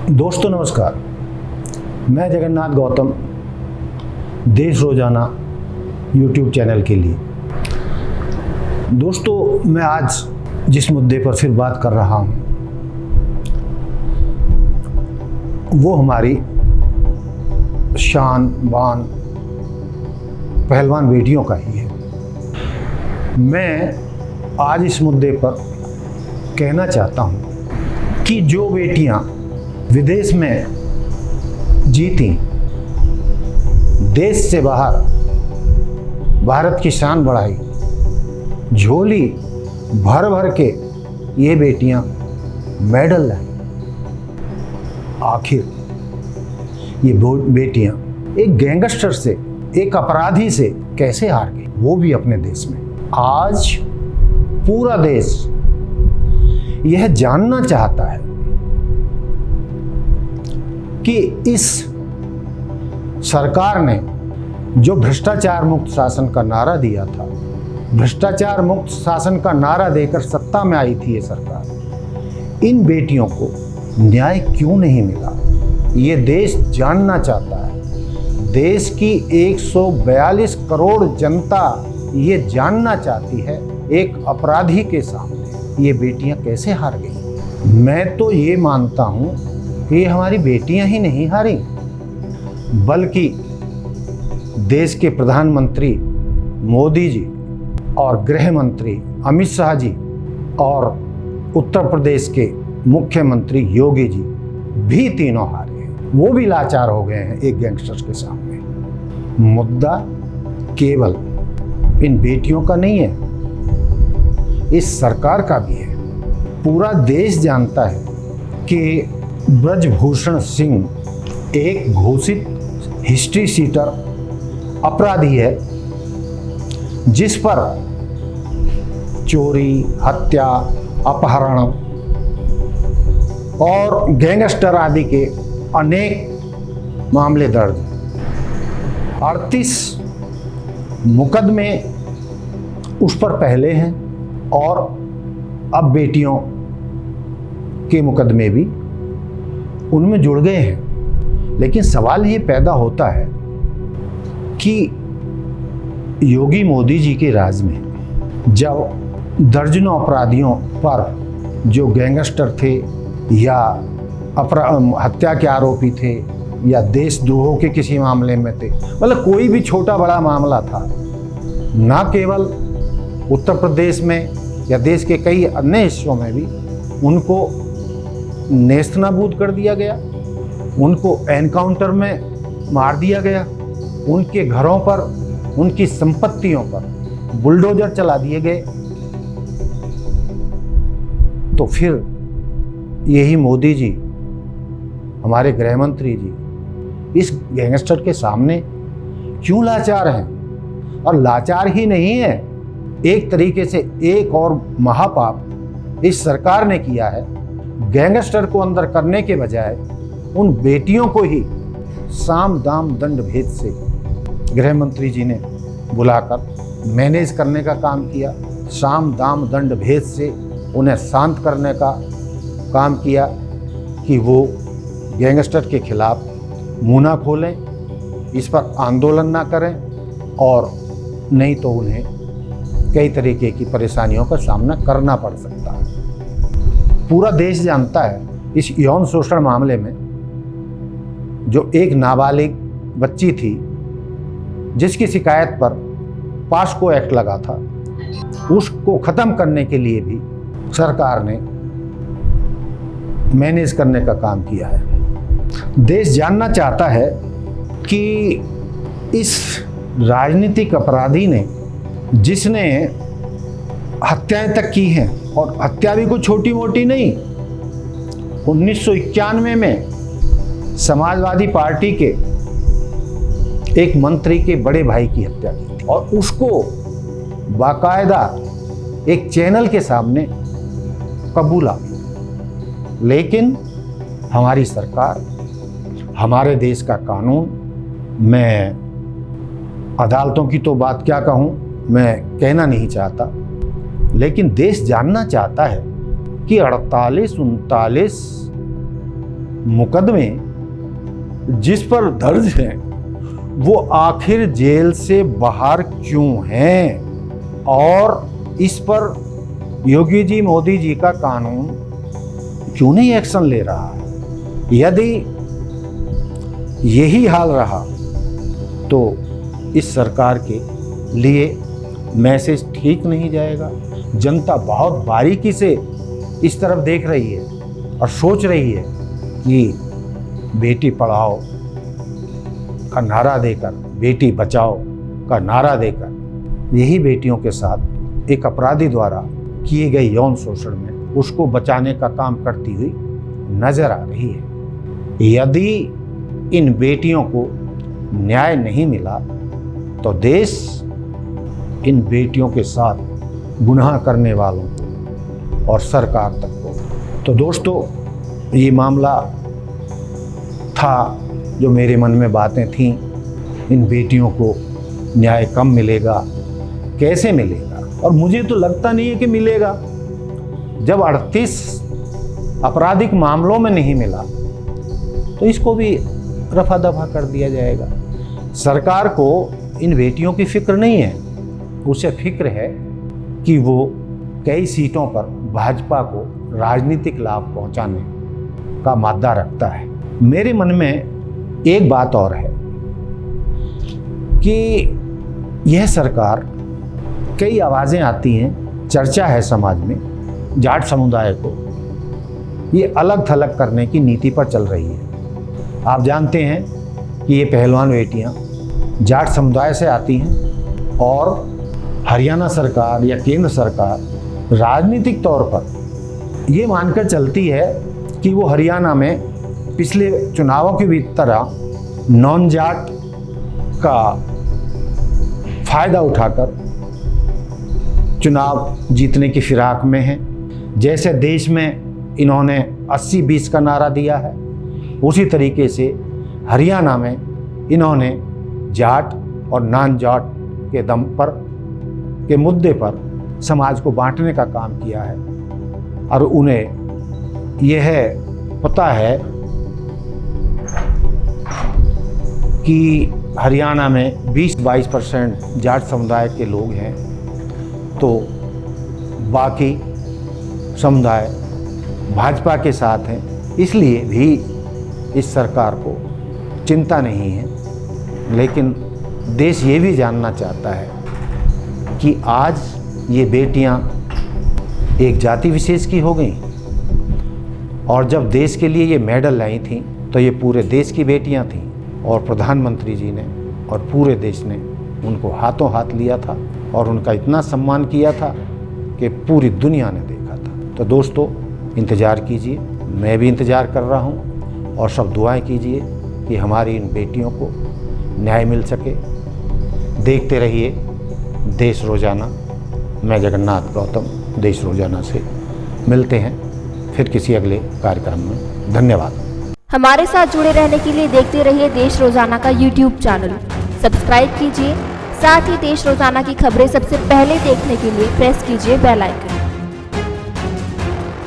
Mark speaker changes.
Speaker 1: दोस्तों नमस्कार, मैं जगन्नाथ गौतम, देश रोजाना YouTube चैनल के लिए। दोस्तों, मैं आज जिस मुद्दे पर फिर बात कर रहा हूँ वो हमारी शान बान पहलवान बेटियों का ही है। मैं आज इस मुद्दे पर कहना चाहता हूँ कि जो बेटियाँ विदेश में जीती, देश से बाहर भारत की शान बढ़ाई, झोली भर भर के ये बेटियां मेडल लाई। आखिर ये बेटियां एक गैंगस्टर से, एक अपराधी से कैसे हार गई, वो भी अपने देश में। आज पूरा देश यह जानना चाहता है कि इस सरकार ने जो भ्रष्टाचार मुक्त शासन का नारा दिया था, भ्रष्टाचार मुक्त शासन का नारा देकर सत्ता में आई थी ये सरकार, इन बेटियों को न्याय क्यों नहीं मिला, ये देश जानना चाहता है। देश की 142 करोड़ जनता ये जानना चाहती है एक अपराधी के सामने ये बेटियां कैसे हार गई। मैं तो ये मानता हूं कि ये हमारी बेटियां ही नहीं हारी, बल्कि देश के प्रधानमंत्री मोदी जी और गृह मंत्री अमित शाह जी और उत्तर प्रदेश के मुख्यमंत्री योगी जी भी तीनों हारे हैं। वो भी लाचार हो गए हैं एक गैंगस्टर के सामने। मुद्दा केवल इन बेटियों का नहीं है, इस सरकार का भी है। पूरा देश जानता है कि ब्रजभूषण सिंह एक घोषित हिस्ट्री शीटर अपराधी है, जिस पर चोरी, हत्या, अपहरण और गैंगस्टर आदि के अनेक मामले दर्ज हैं। 38 मुकदमे उस पर पहले हैं और अब बेटियों के मुकदमे भी उनमें जुड़ गए हैं। लेकिन सवाल ये पैदा होता है कि योगी मोदी जी के राज में जब दर्जनों अपराधियों पर, जो गैंगस्टर थे या हत्या के आरोपी थे या देशद्रोह के किसी मामले में थे, मतलब कोई भी छोटा बड़ा मामला था, ना केवल उत्तर प्रदेश में या देश के कई अन्य हिस्सों में भी उनको नेस्तनाबूद कर दिया गया, उनको एनकाउंटर में मार दिया गया, उनके घरों पर, उनकी संपत्तियों पर बुलडोजर चला दिए गए। तो फिर यही मोदी जी, हमारे गृह मंत्री जी, इस गैंगस्टर के सामने क्यों लाचार हैं? और लाचार ही नहीं है, एक तरीके से एक और महापाप इस सरकार ने किया है। गैंगस्टर को अंदर करने के बजाय उन बेटियों को ही साम दाम दंड भेद से गृह मंत्री जी ने बुलाकर मैनेज करने का काम किया। साम दाम दंड भेद से उन्हें शांत करने का काम किया कि वो गैंगस्टर के खिलाफ मुंह ना खोलें, इस पर आंदोलन ना करें, और नहीं तो उन्हें कई तरीके की परेशानियों का सामना करना पड़ सकता है। पूरा देश जानता है इस यौन शोषण मामले में जो एक नाबालिग बच्ची थी, जिसकी शिकायत पर पास्को एक्ट लगा था, उसको खत्म करने के लिए भी सरकार ने मैनेज करने का काम किया है। देश जानना चाहता है कि इस राजनीतिक अपराधी ने, जिसने हत्याएं तक की हैं, और हत्या भी कोई छोटी मोटी नहीं, 1991 में समाजवादी पार्टी के एक मंत्री के बड़े भाई की हत्या की थी, और उसको बाकायदा एक चैनल के सामने कबूला। लेकिन हमारी सरकार, हमारे देश का कानून, मैं अदालतों की तो बात क्या कहूँ, मैं कहना नहीं चाहता, लेकिन देश जानना चाहता है कि 48-39 मुकदमे जिस पर दर्ज हैं वो आखिर जेल से बाहर क्यों हैं, और इस पर योगी जी, मोदी जी का कानून क्यों नहीं एक्शन ले रहा है। यदि यही हाल रहा तो इस सरकार के लिए मैसेज ठीक नहीं जाएगा। जनता बहुत बारीकी से इस तरफ देख रही है और सोच रही है कि बेटी पढ़ाओ का नारा देकर, बेटी बचाओ का नारा देकर यही बेटियों के साथ एक अपराधी द्वारा किए गए यौन शोषण में उसको बचाने का काम करती हुई नजर आ रही है। यदि इन बेटियों को न्याय नहीं मिला तो देश इन बेटियों के साथ गुनाह करने वालों को और सरकार तक को। तो दोस्तों, ये मामला था जो मेरे मन में बातें थीं। इन बेटियों को न्याय कब मिलेगा, कैसे मिलेगा, और मुझे तो लगता नहीं है कि मिलेगा। जब 38 आपराधिक मामलों में नहीं मिला तो इसको भी रफा दफा कर दिया जाएगा। सरकार को इन बेटियों की फिक्र नहीं है, उसे फिक्र है कि वो कई सीटों पर भाजपा को राजनीतिक लाभ पहुंचाने का मादा रखता है। मेरे मन में एक बात और है कि यह सरकार, कई आवाज़ें आती हैं, चर्चा है समाज में, जाट समुदाय को ये अलग थलग करने की नीति पर चल रही है। आप जानते हैं कि ये पहलवान बेटियां जाट समुदाय से आती हैं और हरियाणा सरकार या केंद्र सरकार राजनीतिक तौर पर ये मानकर चलती है कि वो हरियाणा में पिछले चुनावों की भी तरह नॉन जाट का फायदा उठाकर चुनाव जीतने की फिराक में है। जैसे देश में इन्होंने 80-20 का नारा दिया है, उसी तरीके से हरियाणा में इन्होंने जाट और नॉन जाट के दम पर के मुद्दे पर समाज को बांटने का काम किया है। और उन्हें यह पता है कि हरियाणा में 20-22% जाट समुदाय के लोग हैं, तो बाकी समुदाय भाजपा के साथ हैं, इसलिए भी इस सरकार को चिंता नहीं है। लेकिन देश ये भी जानना चाहता है कि आज ये बेटियां एक जाति विशेष की हो गई, और जब देश के लिए ये मेडल लाई थी तो ये पूरे देश की बेटियां थीं, और प्रधानमंत्री जी ने और पूरे देश ने उनको हाथों हाथ लिया था और उनका इतना सम्मान किया था कि पूरी दुनिया ने देखा था। तो दोस्तों, इंतज़ार कीजिए, मैं भी इंतज़ार कर रहा हूँ, और सब दुआएं कीजिए कि हमारी इन बेटियों को न्याय मिल सके। देखते रहिए देश रोज़ाना। मैं जगन्नाथ गौतम, देश रोज़ाना से मिलते हैं फिर किसी अगले कार्यक्रम में। धन्यवाद।
Speaker 2: हमारे साथ जुड़े रहने के लिए देखते रहिए देश रोज़ाना का YouTube चैनल सब्सक्राइब कीजिए। साथ ही देश रोज़ाना की खबरें सबसे पहले देखने के लिए प्रेस कीजिए बेल आइकन।